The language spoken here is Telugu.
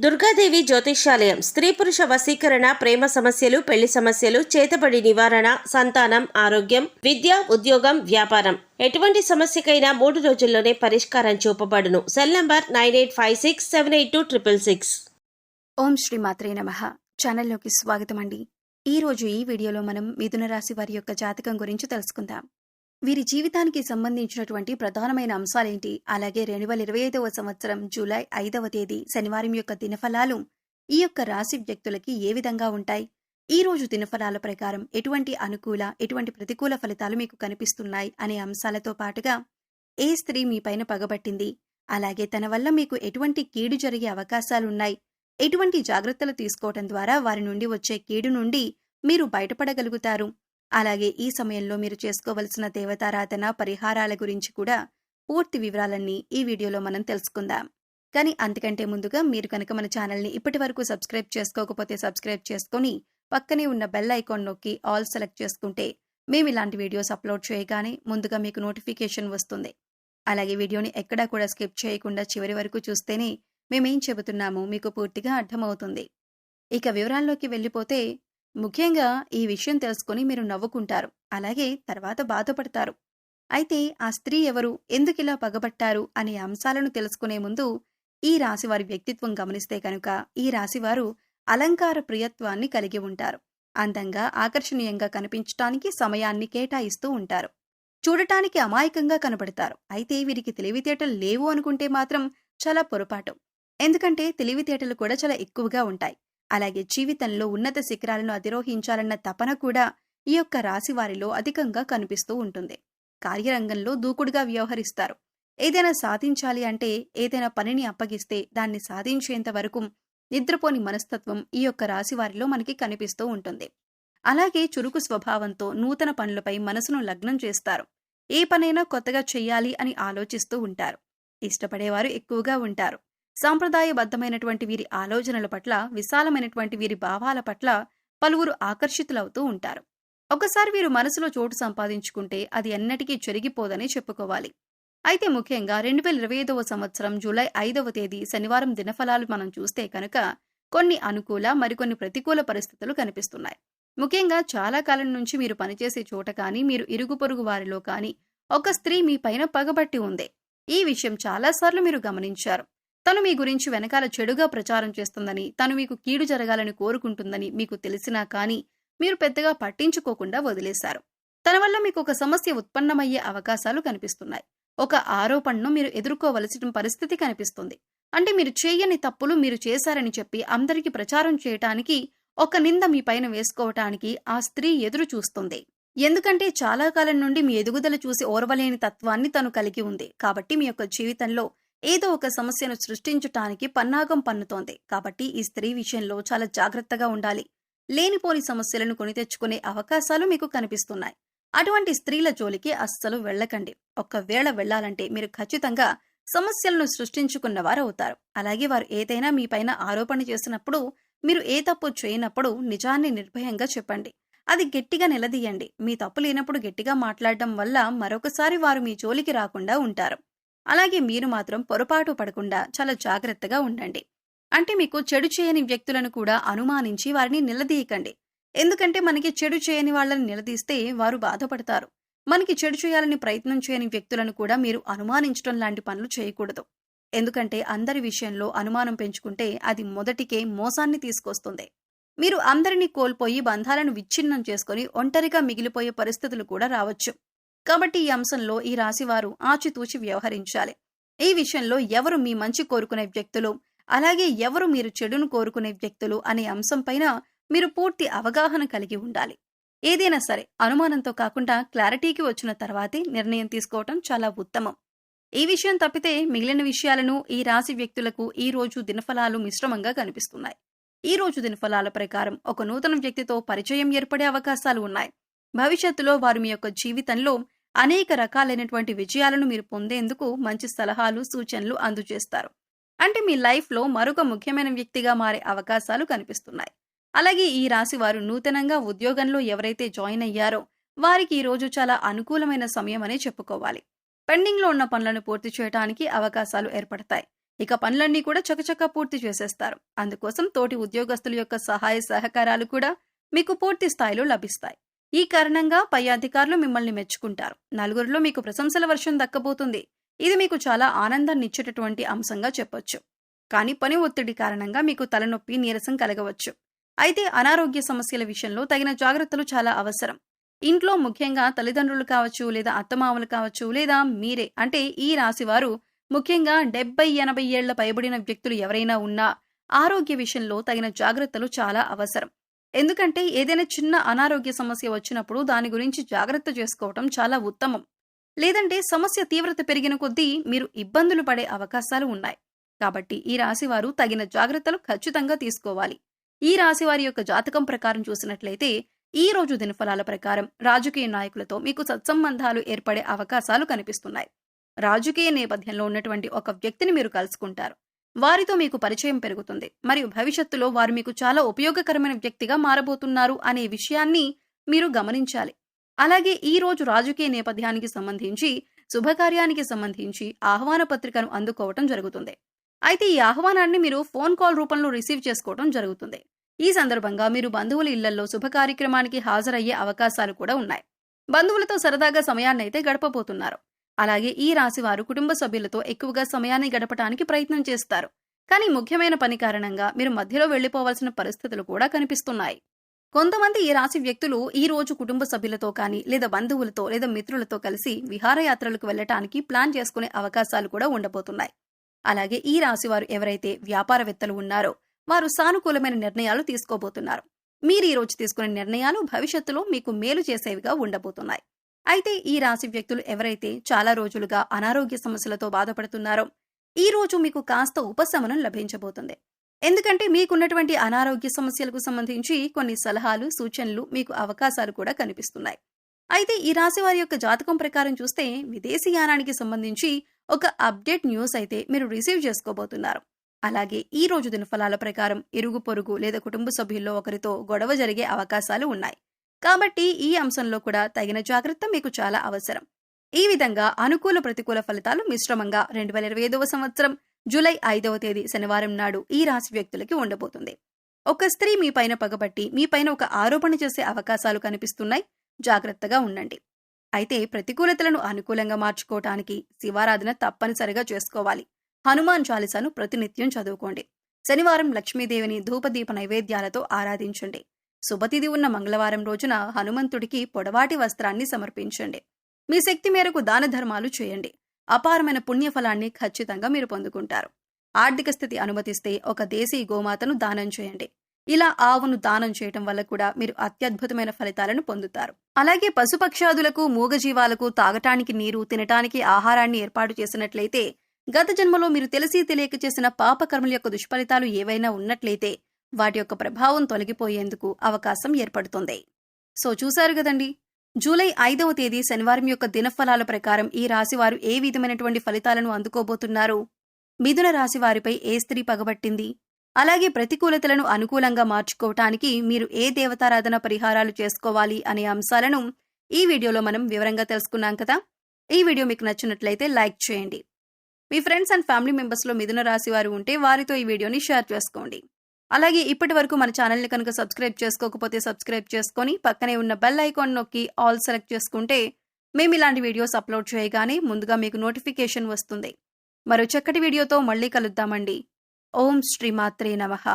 దుర్గాదేవి జ్యోతిష్యాలయం స్త్రీ పురుష వశీకరణ, ప్రేమ సమస్యలు, పెళ్లి సమస్యలు, చేతబడి నివారణ, సంతానం, ఆరోగ్యం, విద్య, ఉద్యోగం, వ్యాపారం ఎటువంటి సమస్యకైనా 3 రోజుల్లోనే పరిష్కారం చూపబడును. Cell number 9856782666. ఓం శ్రీ మాత్రే నమః. ఛానల్లోకి స్వాగతం అండి. ఈరోజు ఈ వీడియోలో మనం మిథున రాశి వారి యొక్క జాతకం గురించి తెలుసుకుందాం. వీరి జీవితానికి సంబంధించినటువంటి ప్రధానమైన అంశాలేంటి, అలాగే 2025వ సంవత్సరం జూలై 5వ తేదీ శనివారం యొక్క దినఫలాలు ఈ యొక్క రాశి వ్యక్తులకి ఏ విధంగా ఉంటాయి, ఈ రోజు దినఫలాల ప్రకారం ఎటువంటి అనుకూల, ఎటువంటి ప్రతికూల ఫలితాలు మీకు కనిపిస్తున్నాయి అనే అంశాలతో పాటుగా ఏ స్త్రీ మీ పైన పగబట్టింది, అలాగే తన వల్ల మీకు ఎటువంటి కీడు జరిగే అవకాశాలున్నాయి, ఎటువంటి జాగ్రత్తలు తీసుకోవటం ద్వారా వారి నుండి వచ్చే కీడు నుండి మీరు బయటపడగలుగుతారు, అలాగే ఈ సమయంలో మీరు చేసుకోవలసిన దేవతారాధన, పరిహారాల గురించి కూడా పూర్తి వివరాలన్నీ ఈ వీడియోలో మనం తెలుసుకుందాం. కానీ అంతకంటే ముందుగా మీరు కనుక మన ఛానల్ని ఇప్పటి వరకు సబ్స్క్రైబ్ చేసుకోకపోతే సబ్స్క్రైబ్ చేసుకొని పక్కనే ఉన్న బెల్ ఐకాన్ నొక్కి ఆల్ సెలెక్ట్ చేసుకుంటే మేము ఇలాంటి వీడియోస్ అప్లోడ్ చేయగానే ముందుగా మీకు నోటిఫికేషన్ వస్తుంది. అలాగే వీడియోని ఎక్కడా కూడా స్కిప్ చేయకుండా చివరి వరకు చూస్తేనే మేమేం చెబుతున్నామో మీకు పూర్తిగా అర్థమవుతుంది. ఇక వివరాల్లోకి వెళ్ళిపోతే, ముఖ్యంగా ఈ విషయం తెలుసుకొని మీరు నవ్వుకుంటారు, అలాగే తర్వాత బాధపడతారు. అయితే ఆ స్త్రీ ఎవరు, ఎందుకిలా పగబట్టారు అనే అంశాలను తెలుసుకునే ముందు ఈ రాశివారి వ్యక్తిత్వం గమనిస్తే కనుక ఈ రాశివారు అలంకార ప్రియత్వాన్ని కలిగి ఉంటారు. అందంగా, ఆకర్షణీయంగా కనిపించటానికి సమయాన్ని కేటాయిస్తూ ఉంటారు. చూడటానికి అమాయకంగా కనబడతారు. అయితే వీరికి తెలివితేటలు లేవు అనుకుంటే మాత్రం చాలా పొరపాటు. ఎందుకంటే తెలివితేటలు కూడా చాలా ఎక్కువగా ఉంటాయి. అలాగే జీవితంలో ఉన్నత శిఖరాలను అధిరోహించాలన్న తపన కూడా ఈ యొక్క రాశి వారిలో అధికంగా కనిపిస్తూ ఉంటుంది. కార్యరంగంలో దూకుడుగా వ్యవహరిస్తారు. ఏదైనా సాధించాలి అంటే, ఏదైనా పనిని అప్పగిస్తే దాన్ని సాధించేంత వరకు నిద్రపోని మనస్తత్వం ఈ యొక్క రాశి వారిలో మనకి కనిపిస్తూ ఉంటుంది. అలాగే చురుకు స్వభావంతో నూతన పనులపై మనసును లగ్నం చేస్తారు. ఏ పనైనా కొత్తగా చెయ్యాలి అని ఆలోచిస్తూ ఉంటారు. ఇష్టపడేవారు ఎక్కువగా ఉంటారు. సాంప్రదాయబద్ధమైనటువంటి వీరి ఆలోచనల పట్ల, విశాలమైనటువంటి వీరి భావాల పట్ల పలువురు ఆకర్షితులవుతూ ఉంటారు. ఒకసారి వీరు మనసులో చోటు సంపాదించుకుంటే అది ఎన్నటికీ చెరిగిపోదని చెప్పుకోవాలి. అయితే ముఖ్యంగా 2025వ సంవత్సరం జూలై 5వ తేదీ శనివారం దినఫలాలు మనం చూస్తే కనుక కొన్ని అనుకూల, మరికొన్ని ప్రతికూల పరిస్థితులు కనిపిస్తున్నాయి. ముఖ్యంగా చాలా కాలం నుంచి మీరు పనిచేసే చోట కానీ, మీరు ఇరుగు పొరుగు వారిలో కానీ ఒక స్త్రీ మీ పైన పగబట్టి ఉంది. ఈ విషయం చాలాసార్లు మీరు గమనించారు. తను మీ గురించి వెనకాల చెడుగా ప్రచారం చేస్తుందని, తను మీకు కీడు జరగాలని కోరుకుంటుందని మీకు తెలిసినా కానీ మీరు పెద్దగా పట్టించుకోకుండా వదిలేశారు. తన వల్ల మీకు ఒక సమస్య ఉత్పన్నమయ్యే అవకాశాలు కనిపిస్తున్నాయి. ఒక ఆరోపణను మీరు ఎదుర్కోవలసిన పరిస్థితి కనిపిస్తుంది. అంటే మీరు చేయని తప్పులు మీరు చేశారని చెప్పి అందరికీ ప్రచారం చేయటానికి, ఒక నింద మీ పైన వేసుకోవటానికి ఆ స్త్రీ ఎదురు చూస్తుంది. ఎందుకంటే చాలా కాలం నుండి మీ ఎదుగుదల చూసి ఓర్వలేని తత్వాన్ని తను కలిగి ఉంది. కాబట్టి మీ యొక్క జీవితంలో ఏదో ఒక సమస్యను సృష్టించటానికి పన్నాగం పన్నుతోంది. కాబట్టి ఈ స్త్రీ విషయంలో చాలా జాగ్రత్తగా ఉండాలి. లేనిపోని సమస్యలను కొని తెచ్చుకునే అవకాశాలు మీకు కనిపిస్తున్నాయి. అటువంటి స్త్రీల జోలికి అస్సలు వెళ్ళకండి. ఒక్కవేళ వెళ్లాలంటే మీరు ఖచ్చితంగా సమస్యలను సృష్టించుకున్నవారవుతారు. అలాగే వారు ఏదైనా మీ పైన ఆరోపణ చేసినప్పుడు, మీరు ఏ తప్పు చేయనప్పుడు నిజాన్ని నిర్భయంగా చెప్పండి. అది గట్టిగా నిలదీయండి. మీ తప్పు లేనప్పుడు గట్టిగా మాట్లాడడం వల్ల మరొకసారి వారు మీ జోలికి రాకుండా ఉంటారు. అలాగే మీరు మాత్రం పొరపాటు పడకుండా చాలా జాగ్రత్తగా ఉండండి. అంటే మీకు చెడు చేయని వ్యక్తులను కూడా అనుమానించి వారిని నిలదీయకండి. ఎందుకంటే మనకి చెడు చేయని వాళ్ళని నిలదీస్తే వారు బాధపడతారు. మనకి చెడు చేయాలని ప్రయత్నం చేయని వ్యక్తులను కూడా మీరు అనుమానించడం లాంటి పనులు చేయకూడదు. ఎందుకంటే అందరి విషయంలో అనుమానం పెంచుకుంటే అది మొదటికే మోసాన్ని తీసుకొస్తుంది. మీరు అందరినీ కోల్పోయి బంధాలను విచ్ఛిన్నం చేసుకుని ఒంటరిగా మిగిలిపోయే పరిస్థితులు కూడా రావచ్చు. కాబట్టి ఈ అంశంలో ఈ రాశివారు ఆచితూచి వ్యవహరించాలి. ఈ విషయంలో ఎవరు మీ మంచి కోరుకునే వ్యక్తులు, అలాగే ఎవరు మీరు చెడును కోరుకునే వ్యక్తులు అనే అంశంపైన మీరు పూర్తి అవగాహన కలిగి ఉండాలి. ఏదైనా సరే అనుమానంతో కాకుండా క్లారిటీకి వచ్చిన తర్వాతే నిర్ణయం తీసుకోవటం చాలా ఉత్తమం. ఈ విషయం తప్పితే మిగిలిన విషయాలను ఈ రాశి వ్యక్తులకు ఈ రోజు దినఫలాలు మిశ్రమంగా కనిపిస్తున్నాయి. ఈ రోజు దినఫలాల ప్రకారం ఒక నూతన వ్యక్తితో పరిచయం ఏర్పడే అవకాశాలు ఉన్నాయి. భవిష్యత్తులో వారు మీ యొక్క జీవితంలో అనేక రకాలైనటువంటి విజయాలను మీరు పొందేందుకు మంచి సలహాలు, సూచనలు అందజేస్తారు. అంటే మీ లైఫ్లో మరొక ముఖ్యమైన వ్యక్తిగా మారే అవకాశాలు కనిపిస్తున్నాయి. అలాగే ఈ రాశి వారు నూతనంగా ఉద్యోగంలో ఎవరైతే జాయిన్ అయ్యారో వారికి ఈ రోజు చాలా అనుకూలమైన సమయం అనే చెప్పుకోవాలి. పెండింగ్లో ఉన్న పనులను పూర్తి చేయడానికి అవకాశాలు ఏర్పడతాయి. ఇక పనులన్నీ కూడా చకచకా పూర్తి చేసేస్తారు. అందుకోసం తోటి ఉద్యోగస్తుల యొక్క సహాయ సహకారాలు కూడా మీకు పూర్తి స్థాయిలో లభిస్తాయి. ఈ కారణంగా పై అధికారులు మిమ్మల్ని మెచ్చుకుంటారు. నలుగురిలో మీకు ప్రశంసల వర్షం దక్కబోతుంది. ఇది మీకు చాలా ఆనందాన్నిచ్చేటటువంటి అంశంగా చెప్పొచ్చు. కానీ పని ఒత్తిడి కారణంగా మీకు తలనొప్పి, నీరసం కలగవచ్చు. అయితే అనారోగ్య సమస్యల విషయంలో తగిన జాగ్రత్తలు చాలా అవసరం. ఇంట్లో ముఖ్యంగా తల్లిదండ్రులు కావచ్చు, లేదా అత్తమామలు కావచ్చు, లేదా మీరే అంటే ఈ రాశివారు ముఖ్యంగా 70-80 ఏళ్ల పైబడిన వ్యక్తులు ఎవరైనా ఉన్నా ఆరోగ్య విషయంలో తగిన జాగ్రత్తలు చాలా అవసరం. ఎందుకంటే ఏదైనా చిన్న అనారోగ్య సమస్య వచ్చినప్పుడు దాని గురించి జాగ్రత్త చేసుకోవటం చాలా ఉత్తమం. లేదంటే సమస్య తీవ్రత పెరిగిన కొద్దీ మీరు ఇబ్బందులు పడే అవకాశాలు ఉన్నాయి. కాబట్టి ఈ రాశివారు తగిన జాగ్రత్తలు ఖచ్చితంగా తీసుకోవాలి. ఈ రాశివారి యొక్క జాతకం ప్రకారం చూసినట్లయితే ఈ రోజు దినఫలాల ప్రకారం రాజకీయ నాయకులతో మీకు సత్సంబంధాలు ఏర్పడే అవకాశాలు కనిపిస్తున్నాయి. రాజకీయ నేపథ్యంలో ఉన్నటువంటి ఒక వ్యక్తిని మీరు కలుసుకుంటారు. వారితో మీకు పరిచయం పెరుగుతుంది. మరియు భవిష్యత్తులో వారు మీకు చాలా ఉపయోగకరమైన వ్యక్తిగా మారబోతున్నారు అనే విషయాన్ని మీరు గమనించాలి. అలాగే ఈ రోజు రాజకీయ నేపథ్యానికి సంబంధించి శుభకార్యానికి సంబంధించి ఆహ్వాన పత్రికను అందుకోవటం జరుగుతుంది. అయితే ఈ ఆహ్వానాన్ని మీరు ఫోన్ కాల్ రూపంలో రిసీవ్ చేసుకోవడం జరుగుతుంది. ఈ సందర్భంగా మీరు బంధువుల ఇళ్లలో శుభ కార్యక్రమానికి హాజరయ్యే అవకాశాలు కూడా ఉన్నాయి. బంధువులతో సరదాగా సమయాన్నైతే గడపబోతున్నారు. అలాగే ఈ రాశివారు కుటుంబ సభ్యులతో ఎక్కువగా సమయాన్ని గడపడానికి ప్రయత్నం చేస్తారు. కానీ ముఖ్యమైన పని కారణంగా మీరు మధ్యలో వెళ్లిపోవాల్సిన పరిస్థితులు కూడా కనిపిస్తున్నాయి. కొంతమంది ఈ రాశి వ్యక్తులు ఈ రోజు కుటుంబ సభ్యులతో కానీ, లేదా బంధువులతో, లేదా మిత్రులతో కలిసి విహారయాత్రలకు వెళ్లటానికి ప్లాన్ చేసుకునే అవకాశాలు కూడా ఉండబోతున్నాయి. అలాగే ఈ రాశివారు ఎవరైతే వ్యాపారవేత్తలు ఉన్నారో వారు సానుకూలమైన నిర్ణయాలు తీసుకోబోతున్నారు. మీరు ఈ రోజు తీసుకునే నిర్ణయాలు భవిష్యత్తులో మీకు మేలు చేసేవిగా ఉండబోతున్నాయి. అయితే ఈ రాశి వ్యక్తులు ఎవరైతే చాలా రోజులుగా అనారోగ్య సమస్యలతో బాధపడుతున్నారో ఈ రోజు మీకు కాస్త ఉపశమనం లభించబోతుంది. ఎందుకంటే మీకున్నటువంటి అనారోగ్య సమస్యలకు సంబంధించి కొన్ని సలహాలు, సూచనలు, మీకు అవకాశాలు కూడా కనిపిస్తున్నాయి. అయితే ఈ రాశి వారి యొక్క జాతకం ప్రకారం చూస్తే విదేశీయానానికి సంబంధించి ఒక అప్డేట్ న్యూస్ అయితే మీరు రిసీవ్ చేసుకోబోతున్నారు. అలాగే ఈ రోజు దినఫలాల ప్రకారం ఇరుగు పొరుగు లేదా కుటుంబ సభ్యుల్లో ఒకరితో గొడవ జరిగే అవకాశాలు ఉన్నాయి. కాబట్టి ఈ అంశంలో కూడా తగిన జాగ్రత్త మీకు చాలా అవసరం. ఈ విధంగా అనుకూల ప్రతికూల ఫలితాలు మిశ్రమంగా 2025వ సంవత్సరం జూలై 5వ తేదీ శనివారం నాడు ఈ రాశి వ్యక్తులకి ఉండబోతుంది. ఒక స్త్రీ మీ పైన పగబట్టి మీ పైన ఒక ఆరోపణ చేసే అవకాశాలు కనిపిస్తున్నాయి. జాగ్రత్తగా ఉండండి. అయితే ప్రతికూలతలను అనుకూలంగా మార్చుకోవటానికి శివారాధన తప్పనిసరిగా చేసుకోవాలి. హనుమాన్ చాలీసాను ప్రతినిత్యం చదువుకోండి. శనివారం లక్ష్మీదేవిని ధూపదీప నైవేద్యాలతో ఆరాధించండి. శుభతిథి ఉన్న మంగళవారం రోజున హనుమంతుడికి పొడవాటి వస్త్రాన్ని సమర్పించండి. మీ శక్తి మేరకు దాన ధర్మాలు చేయండి. అపారమైన పుణ్యఫలాన్ని ఖచ్చితంగా మీరు పొందుకుంటారు. ఆర్థిక స్థితి అనుమతిస్తే ఒక దేశీ గోమాతను దానం చేయండి. ఇలా ఆవును దానం చేయటం వల్ల కూడా మీరు అత్యద్భుతమైన ఫలితాలను పొందుతారు. అలాగే పశుపక్షాదులకు, మూగజీవాలకు తాగటానికి నీరు, తినటానికి ఆహారాన్ని ఏర్పాటు చేసినట్లయితే గత జన్మలో మీరు తెలిసి తెలియక చేసిన పాపకర్మల యొక్క దుష్ఫలితాలు ఏవైనా ఉన్నట్లయితే వాటి యొక్క ప్రభావం తొలగిపోయేందుకు అవకాశం ఏర్పడుతుంది. సో చూశారు కదండి, జూలై 5వ తేదీ శనివారం యొక్క దినఫలాల ప్రకారం ఈ రాశివారు ఏ విధమైనటువంటి ఫలితాలను అందుకోబోతున్నారు, మిథున రాశి వారిపై ఏ స్త్రీ పగబట్టింది, అలాగే ప్రతికూలతలను అనుకూలంగా మార్చుకోవటానికి మీరు ఏ దేవతారాధన పరిహారాలు చేసుకోవాలి అనే అంశాలను ఈ వీడియోలో మనం వివరంగా తెలుసుకున్నాం కదా. ఈ వీడియో మీకు నచ్చినట్లయితే లైక్ చేయండి. మీ ఫ్రెండ్స్ అండ్ ఫ్యామిలీ మెంబర్స్లో మిథున రాశి వారు ఉంటే వారితో ఈ వీడియోని షేర్ చేసుకోండి. అలాగే ఇప్పటి వరకు మన ఛానల్ని కనుక సబ్స్క్రైబ్ చేసుకోకపోతే సబ్స్క్రైబ్ చేసుకొని పక్కనే ఉన్న బెల్ ఐకాన్ నొక్కి ఆల్ సెలెక్ట్ చేసుకుంటే మేము ఇలాంటి వీడియోస్ అప్లోడ్ చేయగానే ముందుగా మీకు నోటిఫికేషన్ వస్తుంది. మరో చక్కటి వీడియోతో మళ్ళీ కలుద్దామండి. ఓం శ్రీ మాత్రే నమః.